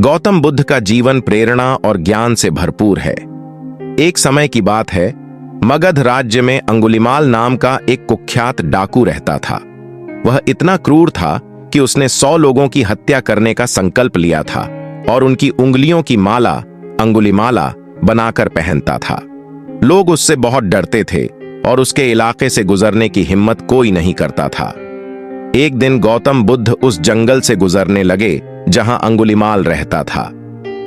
गौतम बुद्ध का जीवन प्रेरणा और ज्ञान से भरपूर है। एक समय की बात है, मगध राज्य में अंगुलिमाल नाम का एक कुख्यात डाकू रहता था। वह इतना क्रूर था कि उसने 100 लोगों की हत्या करने का संकल्प लिया था और उनकी उंगलियों की माला अंगुलिमाला बनाकर पहनता था। लोग उससे बहुत डरते थे और उसके इलाके से गुजरने की हिम्मत कोई नहीं करता था। एक दिन गौतम बुद्ध उस जंगल से गुजरने लगे जहां अंगुलिमाल रहता था।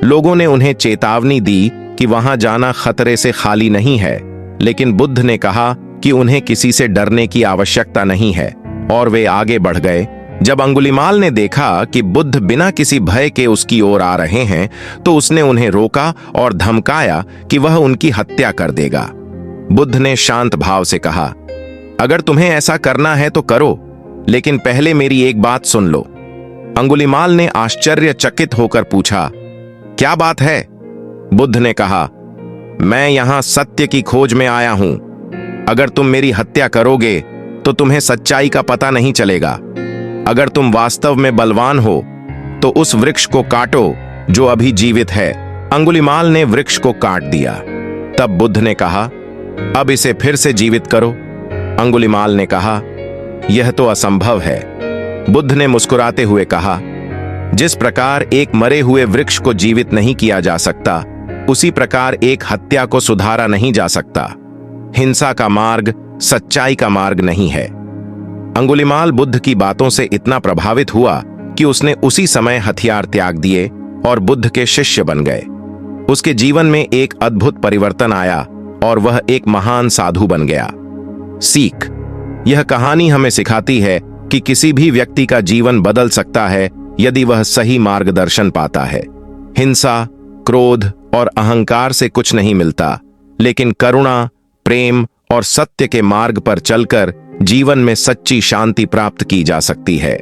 लोगों ने उन्हें चेतावनी दी कि वहां जाना खतरे से खाली नहीं है, लेकिन बुद्ध ने कहा कि उन्हें किसी से डरने की आवश्यकता नहीं है और वे आगे बढ़ गए। जब अंगुलिमाल ने देखा कि बुद्ध बिना किसी भय के उसकी ओर आ रहे हैं, तो उसने उन्हें रोका और धमकाया कि वह उनकी हत्या कर देगा। बुद्ध ने शांत भाव से कहा, अगर तुम्हें ऐसा करना है तो करो, लेकिन पहले मेरी एक बात सुन लो। अंगुलिमाल ने आश्चर्यचकित होकर पूछा, क्या बात है? बुद्ध ने कहा, मैं यहां सत्य की खोज में आया हूं। अगर तुम मेरी हत्या करोगे तो तुम्हें सच्चाई का पता नहीं चलेगा। अगर तुम वास्तव में बलवान हो तो उस वृक्ष को काटो जो अभी जीवित है। अंगुलिमाल ने वृक्ष को काट दिया। तब बुद्ध ने कहा, अब इसे फिर से जीवित करो। अंगुलिमाल ने कहा, यह तो असंभव है। बुद्ध ने मुस्कुराते हुए कहा, जिस प्रकार एक मरे हुए वृक्ष को जीवित नहीं किया जा सकता, उसी प्रकार एक हत्या को सुधारा नहीं जा सकता। हिंसा का मार्ग सच्चाई का मार्ग नहीं है। अंगुलिमाल बुद्ध की बातों से इतना प्रभावित हुआ कि उसने उसी समय हथियार त्याग दिए और बुद्ध के शिष्य बन गए। उसके जीवन में एक अद्भुत परिवर्तन आया और वह एक महान साधु बन गया। सीख: यह कहानी हमें सिखाती है कि किसी भी व्यक्ति का जीवन बदल सकता है यदि वह सही मार्गदर्शन पाता है। हिंसा, क्रोध और अहंकार से कुछ नहीं मिलता, लेकिन करुणा, प्रेम और सत्य के मार्ग पर चलकर जीवन में सच्ची शांति प्राप्त की जा सकती है।